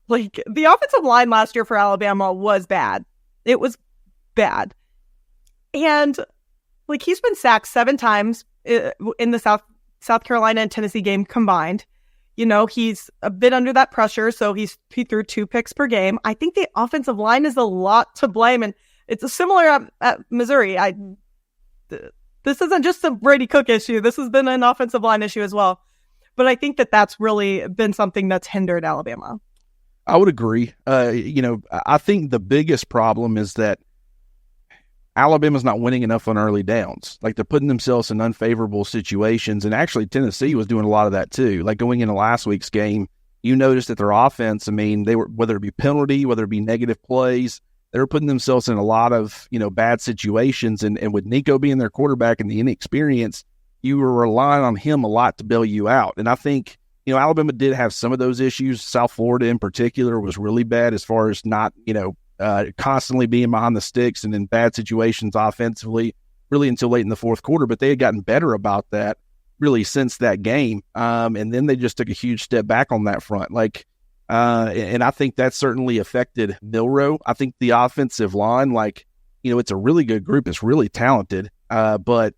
Like, the offensive line last year for Alabama was bad. It was bad. And, like, he's been sacked 7 times in the South Carolina and Tennessee game combined. He's a bit under that pressure, so he threw 2 picks per game. I think the offensive line is a lot to blame, and it's similar at Missouri. This isn't just a Brady Cook issue. This has been an offensive line issue as well. But I think that's really been something that's hindered Alabama. I would agree. I think the biggest problem is that Alabama's not winning enough on early downs. Like, they're putting themselves in unfavorable situations, and actually Tennessee was doing a lot of that too. Like, going into last week's game, you noticed that their offense, I mean, they were, whether it be penalty, whether it be negative plays, they were putting themselves in a lot of, bad situations. And with Nico being their quarterback and the inexperience, you were relying on him a lot to bail you out. And I think, Alabama did have some of those issues. South Florida in particular was really bad as far as not, constantly being behind the sticks and in bad situations offensively, really until late in the fourth quarter. But they had gotten better about that really since that game. And then they just took a huge step back on that front. And I think that certainly affected Milroe. I think the offensive line, it's a really good group. It's really talented. But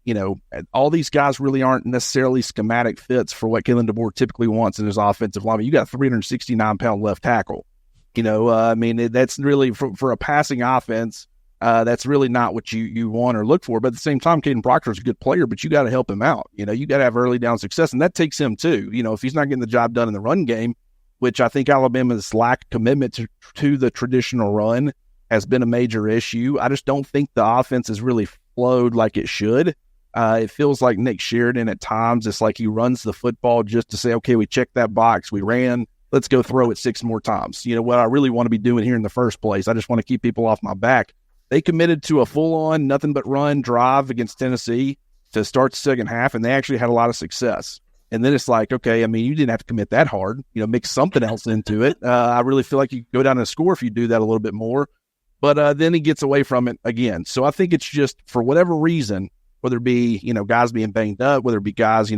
all these guys really aren't necessarily schematic fits for what Kalen DeBoer typically wants in his offensive line. You got a 369-pound left tackle. That's really for a passing offense. That's really not what you want or look for. But at the same time, Caden Proctor's a good player, but you got to help him out. You got to have early down success, and that takes him too. If he's not getting the job done in the run game, which I think Alabama's lack of commitment to the traditional run has been a major issue. I just don't think the offense has really flowed like it should. It feels like Nick Sheridan at times. It's like he runs the football just to say, okay, we checked that box, we ran, let's go throw it 6 more times. What I really want to be doing here in the first place, I just want to keep people off my back. They committed to a full-on, nothing but run drive against Tennessee to start the second half, and they actually had a lot of success. And then it's like, okay, I mean, you didn't have to commit that hard, mix something else into it. I really feel like you could go down and score if you do that a little bit more. But then he gets away from it again. So I think it's just, for whatever reason, whether it be, guys being banged up, whether it be guys,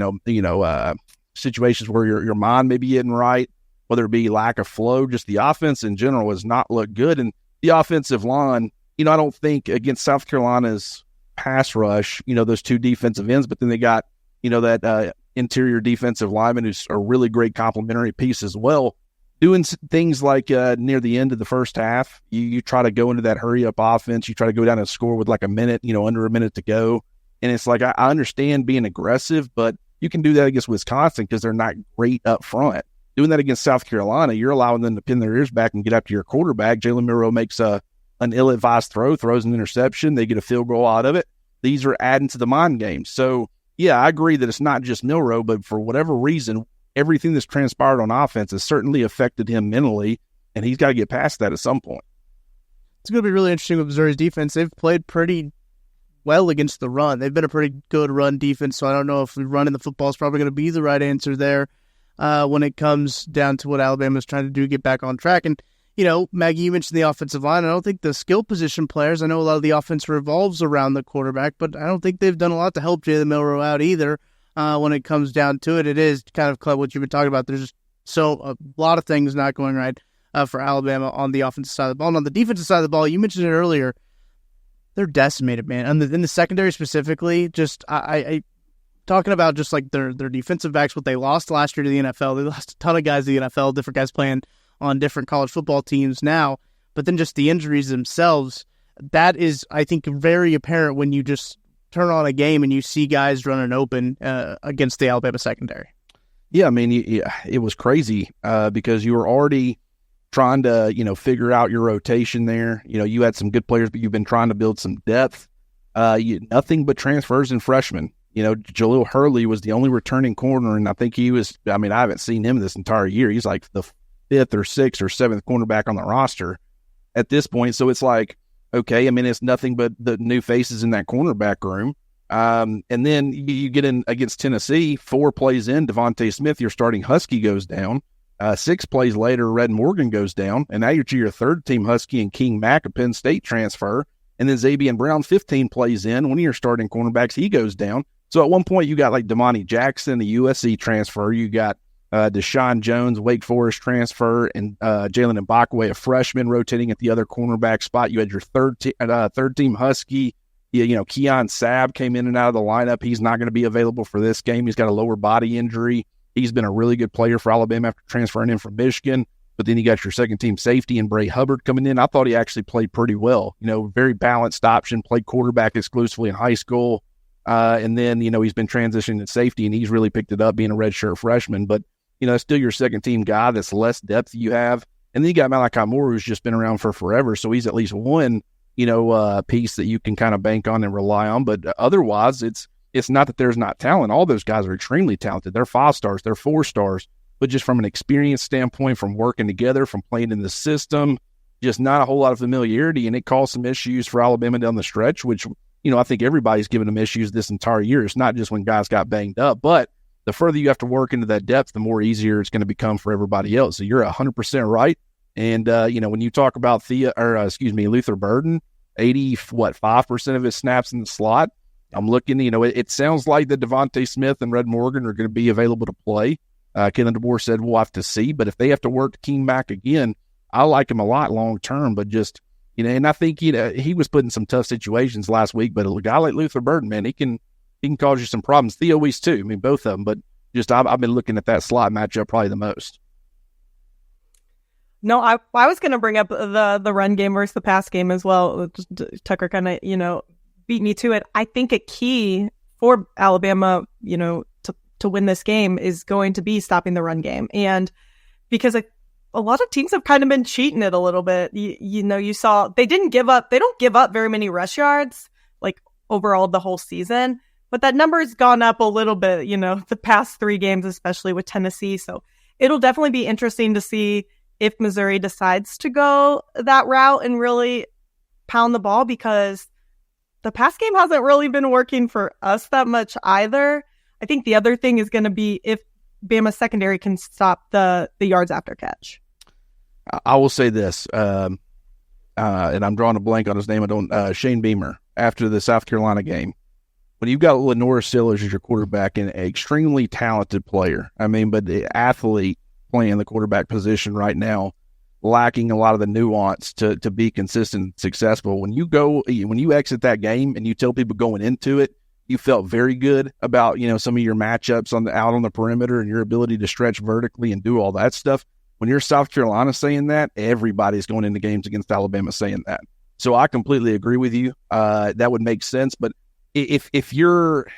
situations where your mind may be getting right, whether it be lack of flow, just the offense in general has not looked good. And the offensive line, I don't think against South Carolina's pass rush, those 2 defensive ends, but then they got, that interior defensive lineman who's a really great complementary piece as well. doing things like near the end of the first half, you try to go into that hurry up offense. You try to go down and score with like a minute, under a minute to go. And it's like, I understand being aggressive, but you can do that against Wisconsin because they're not great up front. Doing that against South Carolina, you're allowing them to pin their ears back and get after your quarterback. Jalen Milroe makes an ill-advised throw, throws an interception. They get a field goal out of it. These are adding to the mind game. So, yeah, I agree that it's not just Milroe, but for whatever reason, everything that's transpired on offense has certainly affected him mentally, and he's got to get past that at some point. It's going to be really interesting with Missouri's defense. They've played pretty well against the run. They've been a pretty good run defense, so I don't know if running the football is probably going to be the right answer there when it comes down to what Alabama's trying to do, get back on track. And, Maggie, you mentioned the offensive line. I don't think the skill position players, I know a lot of the offense revolves around the quarterback, but I don't think they've done a lot to help Jalen Milroe out either. When it comes down to it, it is kind of what you've been talking about. There's just a lot of things not going right for Alabama on the offensive side of the ball. And on the defensive side of the ball, you mentioned it earlier, they're decimated, man. And in the secondary specifically, just I talking about just like their defensive backs, what they lost last year to the NFL. They lost a ton of guys to the NFL, different guys playing on different college football teams now. But then just the injuries themselves, that is, I think, very apparent when you just turn on a game and you see guys running open against the Alabama secondary. Yeah, I mean, it was crazy because you were already trying to, figure out your rotation there. You had some good players, but you've been trying to build some depth. Nothing but transfers and freshmen. Jaleel Hurley was the only returning corner, and I think I haven't seen him this entire year. He's like the 5th or 6th or 7th cornerback on the roster at this point. So it's like, okay, I mean, it's nothing but the new faces in that cornerback room. And then you get in against Tennessee, 4 plays in, Devontae Smith, your starting Husky, goes down. 6 plays later, Red Morgan goes down. And now you're to your third-team Husky and King Mack, a Penn State transfer. And then Xavier Brown, 15 plays in, one of your starting cornerbacks, he goes down. So at one point, you got like Damani Jackson, the USC transfer. You got Deshaun Jones, Wake Forest transfer, and Jalen Mbakwe, a freshman, rotating at the other cornerback spot. You had your third-team Husky. Keon Sabb came in and out of the lineup. He's not going to be available for this game. He's got a lower body injury. He's been a really good player for Alabama after transferring in from Michigan. But then you got your second-team safety and Bray Hubbard coming in. I thought he actually played pretty well. Very balanced option, played quarterback exclusively in high school. And then, he's been transitioning to safety, and he's really picked it up being a redshirt freshman. But, still your second-team guy. That's less depth you have. And then you got Malachi Moore, who's just been around for forever. So he's at least one, piece that you can kind of bank on and rely on. But otherwise, it's not that there's not talent. All those guys are extremely talented. They're 5 stars. They're 4 stars. But just from an experience standpoint, from working together, from playing in the system, just not a whole lot of familiarity. And it caused some issues for Alabama down the stretch, which, I think everybody's given them issues this entire year. It's not just when guys got banged up. But the further you have to work into that depth, the more easier it's going to become for everybody else. So you're 100% right. And, when you talk about Luther Burden, 5% of his snaps in the slot, I'm looking, it sounds like that Devontae Smith and Red Morgan are going to be available to play. Kalen DeBoer said we'll have to see, but if they have to work King Mack again, I like him a lot long term, but just, and I think, he was put in some tough situations last week, but a guy like Luther Burden, man, he can cause you some problems. Theo Weiss too. I mean, both of them, but just, I've been looking at that slot matchup probably the most. No, I was going to bring up the run game versus the pass game as well. Tucker kind of, beat me to it. I think a key for Alabama, to win this game is going to be stopping the run game. And because a lot of teams have kind of been cheating it a little bit. You saw they don't give up very many rush yards, like overall the whole season, but that number's gone up a little bit, the past 3 games, especially with Tennessee. So it'll definitely be interesting to see if Missouri decides to go that route and really pound the ball, because the pass game hasn't really been working for us that much either. I think the other thing is going to be if Bama's secondary can stop the yards after catch. I will say this, and I'm drawing a blank on his name. Shane Beamer, after the South Carolina game, when you've got Lenora Sillers as your quarterback and an extremely talented player, but the athlete playing the quarterback position right now, lacking a lot of the nuance to be consistent and successful. When you exit that game and you tell people going into it, you felt very good about, some of your matchups out on the perimeter and your ability to stretch vertically and do all that stuff. when you're South Carolina saying that, everybody's going into games against Alabama saying that. So I completely agree with you. That would make sense. But if you're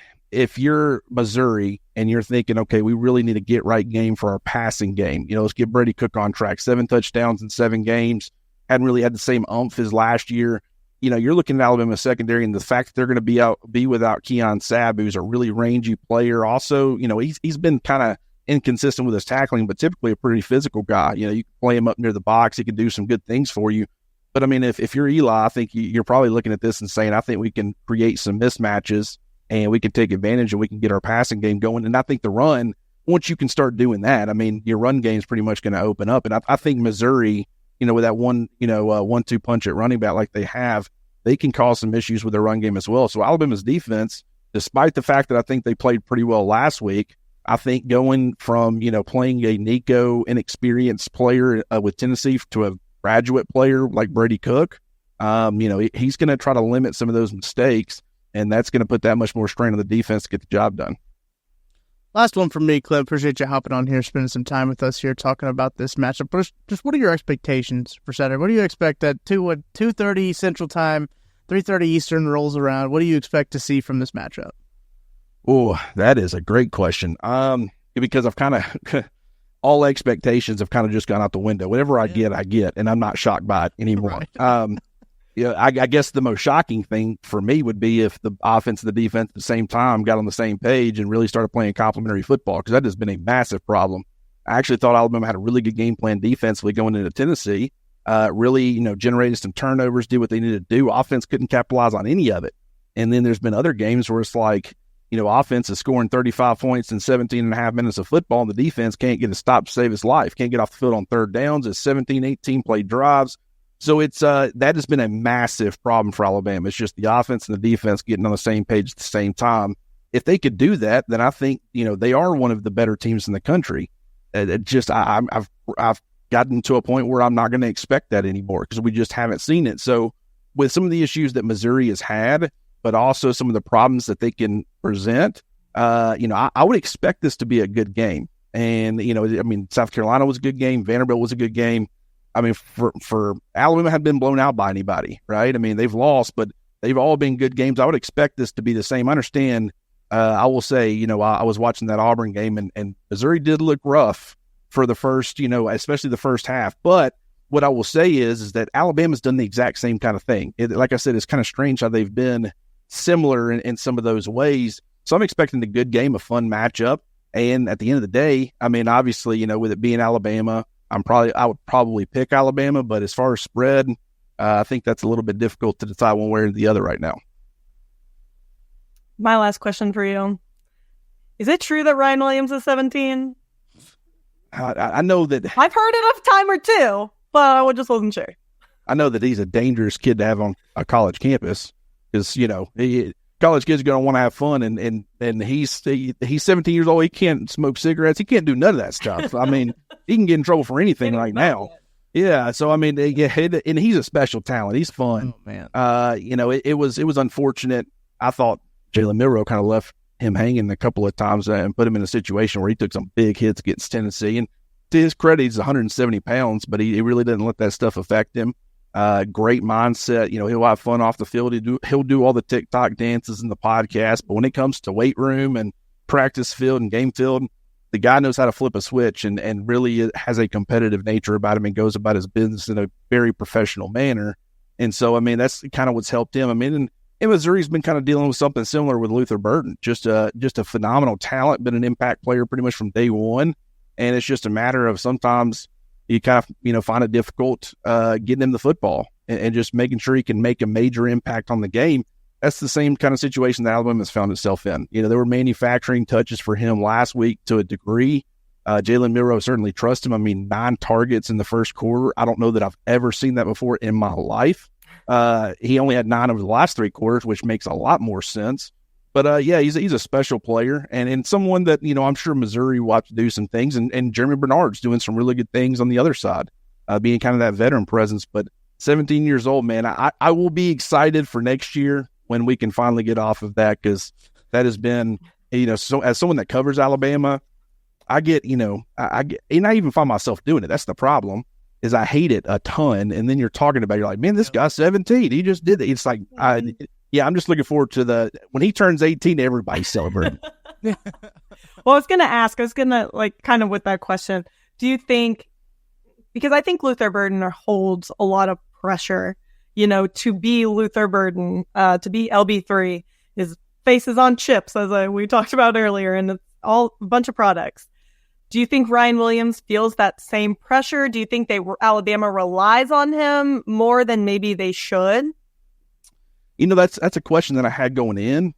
Missouri and you're thinking, okay, we really need a get right game for our passing game, let's get Brady Cook on track. 7 touchdowns in 7 games. Hadn't really had the same umph as last year. You're looking at Alabama secondary, and the fact that they're going to be without Keon Sabb, who's a really rangy player. Also, he's been kind of inconsistent with his tackling, but typically a pretty physical guy. You can play him up near the box. He can do some good things for you. But I mean, if you're Eli, I think you're probably looking at this and saying, I think we can create some mismatches and we can take advantage and we can get our passing game going. And I think the run, once you can start doing that, I mean, your run game is pretty much going to open up. And I think Missouri, with that 1-2 punch at running back like they have, they can cause some issues with their run game as well. So Alabama's defense, despite the fact that I think they played pretty well last week, I think going from, playing a Nico inexperienced player with Tennessee to a graduate player like Brady Cook, he's going to try to limit some of those mistakes, and that's going to put that much more strain on the defense to get the job done. Last one from me, Clint. Appreciate you hopping on here, spending some time with us here, talking about this matchup. But just what are your expectations for Saturday? What do you expect that 2:30 Central Time, 3:30 Eastern rolls around? What do you expect to see from this matchup? Oh, that is a great question. Because I've kind of all expectations have kind of just gone out the window. Whatever I get, and I'm not shocked by it anymore. Right. I guess the most shocking thing for me would be if the offense and the defense at the same time got on the same page and really started playing complementary football, because that has been a massive problem. I actually thought Alabama had a really good game plan defensively going into Tennessee, really, generated some turnovers, did what they needed to do. Offense couldn't capitalize on any of it. And then there's been other games where it's like, offense is scoring 35 points in 17 and a half minutes of football, and the defense can't get a stop to save his life, can't get off the field on third downs. It's 17, 18 play drives. So it's that has been a massive problem for Alabama. It's just the offense and the defense getting on the same page at the same time. If they could do that, then I think they are one of the better teams in the country. I've gotten to a point where I'm not going to expect that anymore because we just haven't seen it. So with some of the issues that Missouri has had, but also some of the problems that they can present, I would expect this to be a good game. And South Carolina was a good game. Vanderbilt was a good game. I mean, for Alabama hadn't been blown out by anybody, right? I mean, they've lost, but they've all been good games. I would expect this to be the same. I understand. I will say, I was watching that Auburn game, and Missouri did look rough for the first, especially the first half. But what I will say is that Alabama's done the exact same kind of thing. Like I said, it's kind of strange how they've been similar in some of those ways. So I'm expecting a good game, a fun matchup. And at the end of the day, I mean, obviously, with it being Alabama, I would probably pick Alabama, but as far as spread, I think that's a little bit difficult to decide one way or the other right now. My last question for you. Is it true that Ryan Williams is 17? I know that. I've heard it a time or two, but I just wasn't sure. I know that he's a dangerous kid to have on a college campus because, college kids are going to want to have fun, and he's 17 years old. He can't smoke cigarettes. He can't do none of that stuff. I mean, he can get in trouble for anything right now. Yeah. So, I mean, and he's a special talent. He's fun. Oh, man. It was unfortunate. I thought Jalen Milroe kind of left him hanging a couple of times and put him in a situation where he took some big hits against Tennessee. And to his credit, he's 170 pounds, but he really didn't let that stuff affect him. Great mindset. He'll have fun off the field. He'll do all the TikTok dances in the podcast. But when it comes to weight room and practice field and game field, the guy knows how to flip a switch and really has a competitive nature about him and goes about his business in a very professional manner. And so, I mean, that's kind of what's helped him. I mean, and Missouri's been kind of dealing with something similar with Luther Burton. Just a phenomenal talent, been an impact player pretty much from day one. And it's just a matter of sometimes you kind of, find it difficult getting him the football and just making sure he can make a major impact on the game. That's the same kind of situation that Alabama's found itself in. There were manufacturing touches for him last week to a degree. Jalen Milroe certainly trusts him. I mean, 9 targets in the first quarter. I don't know that I've ever seen that before in my life. He only had 9 over the last 3 quarters, which makes a lot more sense. But, he's a special player and someone that, I'm sure Missouri will have to do some things. And Jeremy Bernard's doing some really good things on the other side, being kind of that veteran presence. But 17 years old, man, I will be excited for next year when we can finally get off of that, because that has been, so as someone that covers Alabama, I get, I get, and I even find myself doing it. That's the problem, is I hate it a ton. And then you're talking about, you're like, man, this guy's 17. He just did it. It's like, I'm just looking forward to when he turns 18, everybody's celebrating. Well, I was going to like kind of with that question, do you think, because I think Luther Burden holds a lot of pressure, to be Luther Burden, to be LB3, his face is on chips, as we talked about earlier, and it's all a bunch of products. Do you think Ryan Williams feels that same pressure? Do you think Alabama relies on him more than maybe they should? That's a question that I had going in.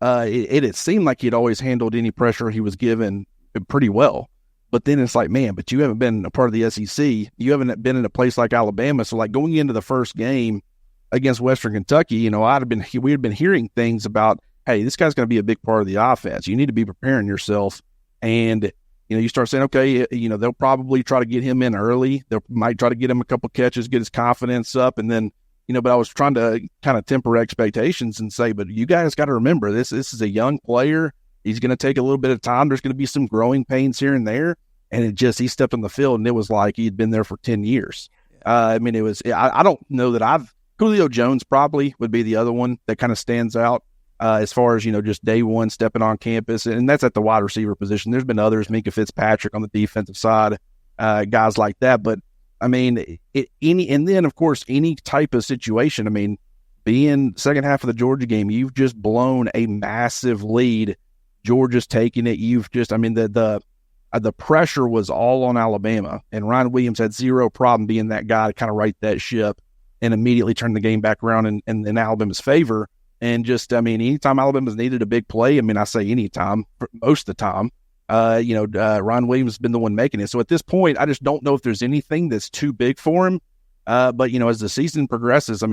It seemed like he'd always handled any pressure he was given pretty well. But then it's like, man, but you haven't been a part of the SEC. You haven't been in a place like Alabama. So like going into the first game against Western Kentucky, we had been hearing things about, hey, this guy's going to be a big part of the offense. You need to be preparing yourself. And, you start saying, okay, they'll probably try to get him in early. They might try to get him a couple catches, get his confidence up. And then, but I was trying to kind of temper expectations and say, but you guys got to remember, this is a young player. He's going to take a little bit of time. There's going to be some growing pains here and there. And he stepped on the field and it was like he'd been there for 10 years. I don't know that Julio Jones probably would be the other one that kind of stands out as far as, just day one stepping on campus. And that's at the wide receiver position. There's been others, Minka Fitzpatrick on the defensive side, guys like that. But and then of course, any type of situation, being second half of the Georgia game, you've just blown a massive lead. Georgia's taking it. The pressure was all on Alabama, and Ryan Williams had zero problem being that guy to kind of right that ship and immediately turn the game back around in Alabama's favor. And anytime Alabama's needed a big play, I say anytime, most of the time, Ryan Williams has been the one making it. So at this point, I just don't know if there's anything that's too big for him. But as the season progresses,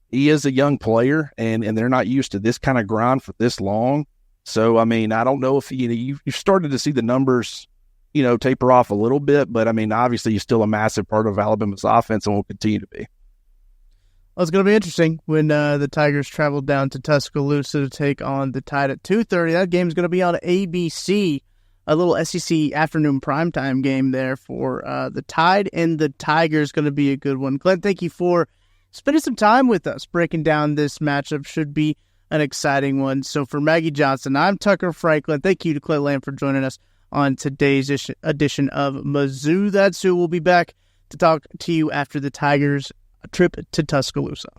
he is a young player, and they're not used to this kind of grind for this long. So, I don't know if, you've started to see the numbers, taper off a little bit, but obviously he's still a massive part of Alabama's offense and will continue to be. Well, it's going to be interesting when the Tigers travel down to Tuscaloosa to take on the Tide at 2:30. That game is going to be on ABC, a little SEC afternoon primetime game there for the Tide and the Tigers. Going to be a good one. Clint, thank you for spending some time with us breaking down this matchup. Should be an exciting one. So for Maggie Johnson, I'm Tucker Franklin. Thank you to Clint Lamb for joining us on today's edition of Mizzou That's Who. We'll be back to talk to you after the Tigers' trip to Tuscaloosa.